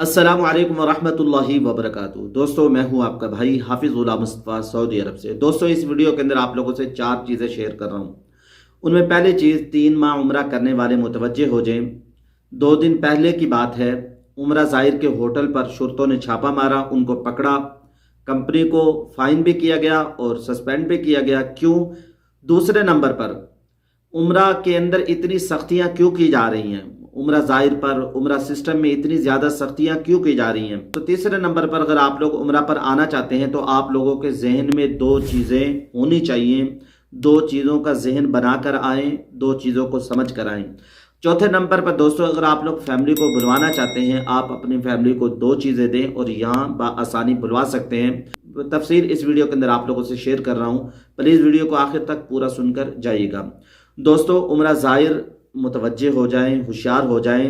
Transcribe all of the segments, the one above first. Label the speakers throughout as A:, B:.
A: अस्सलामु अलैकुम वरहमतुल्लाहि वबरकातुहू। दोस्तों, मैं हूं आपका भाई हाफिज गुलाम मुस्तफ़ा सऊदी अरब से। दोस्तों, इस वीडियो के अंदर आप लोगों से 4 चीज़ें शेयर कर रहा हूं। उनमें पहली चीज़, 3 माह उम्रा करने वाले मुतवज्जे हो जाएं। 2 दिन पहले की बात है, उम्रा ज़ाहिर के होटल पर शुरतों ने छापा मारा, उनको पकड़ा। कंपनी को फ़ाइन भी किया गया और सस्पेंड भी किया गया। क्यों? दूसरे नंबर पर, उम्रा के अंदर इतनी सख्तियां क्यों की जा रही हैं? उम्रा ज़ाहिर पर, उम्रा सिस्टम में इतनी ज़्यादा सख्तियां क्यों की जा रही हैं? तो तीसरे नंबर पर, अगर आप लोग उम्रा पर आना चाहते हैं तो आप लोगों के जहन में 2 चीज़ें होनी चाहिए। 2 चीज़ों का जहन बनाकर आएँ, 2 चीज़ों को समझ कर आएँ। चौथे नंबर पर दोस्तों, अगर आप लोग फैमिली को बुलवाना चाहते हैं, आप अपनी फैमिली को 2 चीज़ें दें और यहाँ बआसानी बुलवा सकते हैं। तफसीर इस वीडियो के अंदर आप लोगों से शेयर कर रहा हूँ। प्लीज़ वीडियो को आखिर तक पूरा सुनकर जाइएगा। दोस्तों, उम्रा ज़ाहिर मुतवज्जे हो जाएं, होशियार हो जाएं।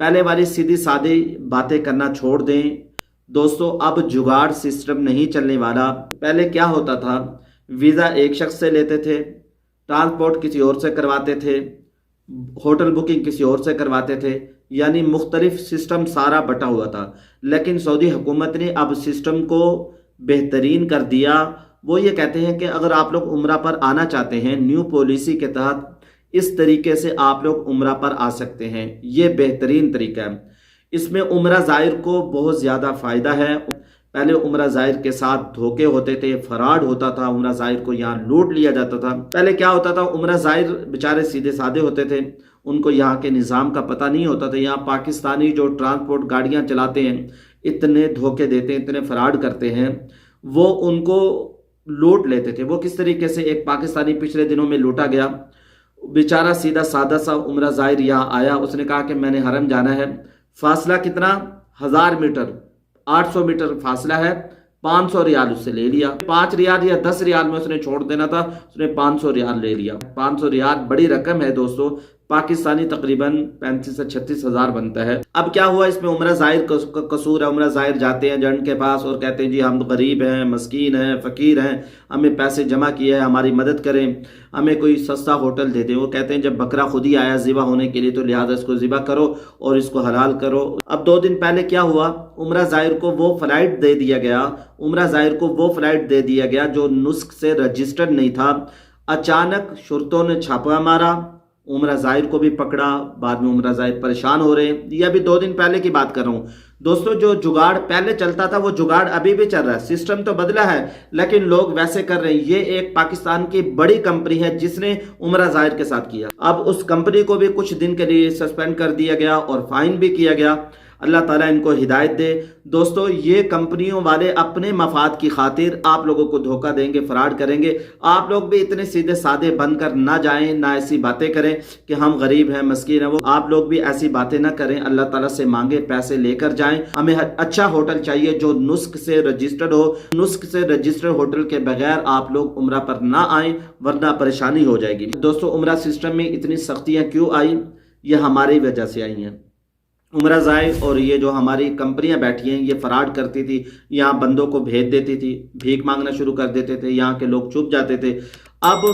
A: पहले वाली सीधी सादी बातें करना छोड़ दें। दोस्तों, अब जुगाड़ सिस्टम नहीं चलने वाला। पहले क्या होता था, वीज़ा एक शख्स से लेते थे, ट्रांसपोर्ट किसी और से करवाते थे, होटल बुकिंग किसी और से करवाते थे, यानी मुख्तलिफ सिस्टम सारा बटा हुआ था। लेकिन सऊदी हुकूमत ने अब सिस्टम को बेहतरीन कर दिया। वो ये कहते हैं कि अगर आप लोग उम्रा पर आना चाहते हैं, न्यू पॉलिसी के तहत इस तरीके से आप लोग उम्रा पर आ सकते हैं। ये बेहतरीन तरीका है। इसमें उम्रा ज़ाहिर को बहुत ज़्यादा फ़ायदा है। पहले उम्रा ज़ाहिर के साथ धोखे होते थे, फराड होता था, उम्रा ज़ाहिर को यहाँ लूट लिया जाता था। पहले क्या होता था, उम्रा ज़ाहिर बेचारे सीधे साधे होते थे, उनको यहाँ के निज़ाम का पता नहीं होता था। यहाँ पाकिस्तानी जो ट्रांसपोर्ट गाड़ियाँ चलाते हैं, इतने धोखे देते हैं, इतने फराड करते हैं, वो उनको लूट लेते थे। वो किस तरीके से, एक पाकिस्तानी पिछले दिनों में लूटा गया, बेचारा सीधा सादा सा उम्रा ज़ाहिर यहाँ आया। उसने कहा कि मैंने हरम जाना है। फासला कितना? 1000 मीटर, 800 मीटर फासला है। 500 रियाल उससे ले लिया। 5 रियाल या 10 रियाल में उसने छोड़ देना था, उसने 500 रियाल ले लिया। 500 रियाल बड़ी रकम है दोस्तों, पाकिस्तानी तकरीबन 35 से 36 हज़ार बनता है। अब क्या हुआ, इसमें उम्रा ज़ाहिर का कसूर है। उम्रा ज़ाहिर जाते हैं एजेंट के पास और कहते हैं जी हम गरीब हैं, मस्कीन हैं, फ़कीर हैं, हमें पैसे जमा किए हैं, हमारी मदद करें, हमें कोई सस्ता होटल दे दें। वो कहते हैं जब बकरा खुद ही आया ज़िबा होने के लिए तो लिहाजा इसको ज़िबा करो और इसको हलाल करो। अब 2 दिन पहले क्या हुआ, उम्रा ज़ाहिर को वो फ़्लाइट दे दिया गया, उम्रा ज़ाहिर को वो फ़्लाइट दे दिया गया जो नुस्ख से रजिस्टर्ड नहीं था। अचानक शुरतों ने छापा मारा, उम्रा ज़ाहिर को भी पकड़ा। बाद में उम्रा ज़ाहिर परेशान हो रहे हैं। ये अभी 2 दिन पहले की बात कर रहा हूँ दोस्तों। जो जुगाड़ पहले चलता था वो जुगाड़ अभी भी चल रहा है। सिस्टम तो बदला है लेकिन लोग वैसे कर रहे हैं। ये एक पाकिस्तान की बड़ी कंपनी है जिसने उम्रा ज़ाहिर के साथ किया। अब उस कंपनी को भी कुछ दिन के लिए सस्पेंड कर दिया गया और फाइन भी किया गया। अल्लाह ताला इनको हिदायत दे। दोस्तों, ये कंपनियों वाले अपने मफाद की खातिर आप लोगों को धोखा देंगे, फराड करेंगे। आप लोग भी इतने सीधे साधे बनकर ना जाएं, ना ऐसी बातें करें कि हम गरीब हैं, मस्कीन हैं। वो आप लोग भी ऐसी बातें ना करें। अल्लाह ताला से मांगे, पैसे लेकर जाएं। हमें अच्छा होटल चाहिए जो नुस्ख से रजिस्टर्ड हो। नुस्ख से रजिस्टर्ड होटल के बगैर आप लोग उम्रा पर ना आएं, वरना परेशानी हो जाएगी। दोस्तों, उम्रा सिस्टम में इतनी सख्तियाँ क्यों आई? ये हमारी वजह से आई हैं। उम्रा ज़ाहिर और ये जो हमारी कंपनियां बैठी हैं, ये फराड करती थी। यहाँ बंदों को भेज देती थी, भीख मांगना शुरू कर देते थे, यहाँ के लोग चुप जाते थे। अब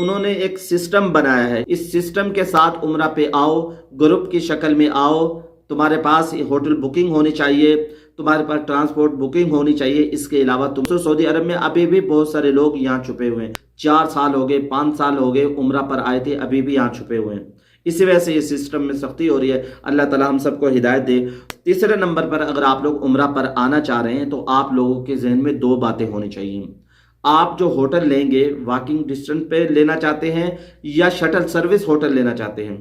A: उन्होंने एक सिस्टम बनाया है। इस सिस्टम के साथ उम्रा पे आओ, ग्रुप की शक्ल में आओ। तुम्हारे पास होटल बुकिंग होनी चाहिए, तुम्हारे पास ट्रांसपोर्ट बुकिंग होनी चाहिए। इसके अलावा तुम सऊदी अरब में अभी भी बहुत सारे लोग यहाँ छुपे हुए हैं। 4 साल हो गए, 5 साल हो गए, उम्रा पर आए थे, अभी भी यहाँ छुपे हुए हैं। इसी वजह से ये सिस्टम में सख्ती हो रही है। अल्लाह ताला हम सबको हिदायत दे। तीसरे नंबर पर, अगर आप लोग उम्रा पर आना चाह रहे हैं तो आप लोगों के जहन में 2 बातें होनी चाहिए। आप जो होटल लेंगे, वॉकिंग डिस्टेंस पे लेना चाहते हैं या शटल सर्विस होटल लेना चाहते हैं,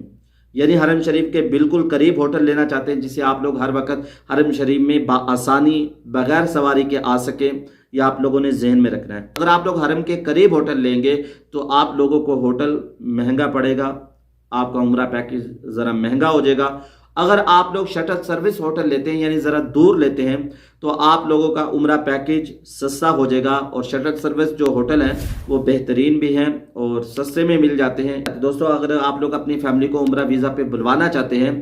A: यानी हरम शरीफ के बिल्कुल करीब होटल लेना चाहते हैं जिसे आप लोग हर वक्त हरम शरीफ में बआसानी बगैर सवारी के आ सके, या आप लोगों ने जहन में रखना है। अगर आप लोग हरम के करीब होटल लेंगे तो आप लोगों को होटल महंगा पड़ेगा, आपका उम्रा पैकेज ज़रा महंगा हो जाएगा। अगर आप लोग शटल सर्विस होटल लेते हैं, यानी ज़रा दूर लेते हैं, तो आप लोगों का उम्रा पैकेज सस्ता हो जाएगा। और शटल सर्विस जो होटल हैं वो बेहतरीन भी हैं और सस्ते में मिल जाते हैं। दोस्तों, अगर आप लोग अपनी फैमिली को उम्रा वीज़ा पे बुलवाना चाहते हैं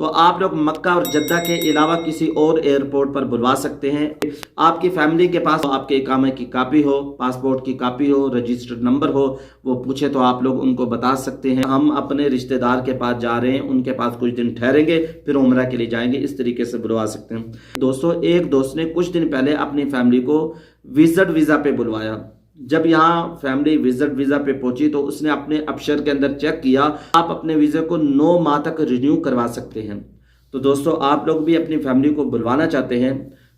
A: तो आप लोग मक्का और जद्दा के अलावा किसी और एयरपोर्ट पर बुलवा सकते हैं। आपकी फैमिली के पास आपके इकामे की कापी हो, पासपोर्ट की कापी हो, रजिस्टर्ड नंबर हो, वो पूछे तो आप लोग उनको बता सकते हैं हम अपने रिश्तेदार के पास जा रहे हैं, उनके पास कुछ दिन ठहरेंगे, फिर उम्रा के लिए जाएंगे, इस तरीके से बुलवा सकते हैं। दोस्तों, एक दोस्त ने कुछ दिन पहले अपनी फैमिली को विजिट वीज़ा पे बुलवाया। जब यहाँ फैमिली विजिट वीज़ा पे पहुंची तो उसने अपने अबशर के अंदर चेक किया, आप अपने वीज़े को 9 माह तक रिन्यू करवा सकते हैं। तो दोस्तों, आप लोग भी अपनी फैमिली को बुलवाना चाहते हैं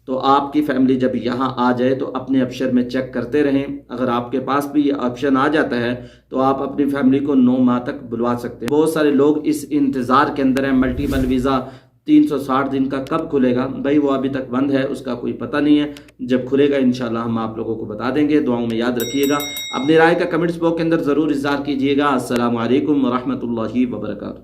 A: तो आपकी फैमिली जब यहाँ आ जाए तो अपने अबशर में चेक करते रहें। अगर आपके पास भी ये ऑप्शन आ जाता है तो आप अपनी फैमिली को 9 माह तक बुलवा सकते हैं। बहुत सारे लोग इस इंतज़ार के अंदर हैं, मल्टीपल वीज़ा 360 दिन का कब खुलेगा। भाई वो अभी तक बंद है, उसका कोई पता नहीं है। जब खुलेगा इंशाल्लाह हम आप लोगों को बता देंगे। दुआओं में याद रखिएगा। अपनी राय का कमेंट्स बॉक्स के अंदर ज़रूर इज़हार कीजिएगा। अस्सलामु अलैकुम व रहमतुल्लाहि व बरकातहू।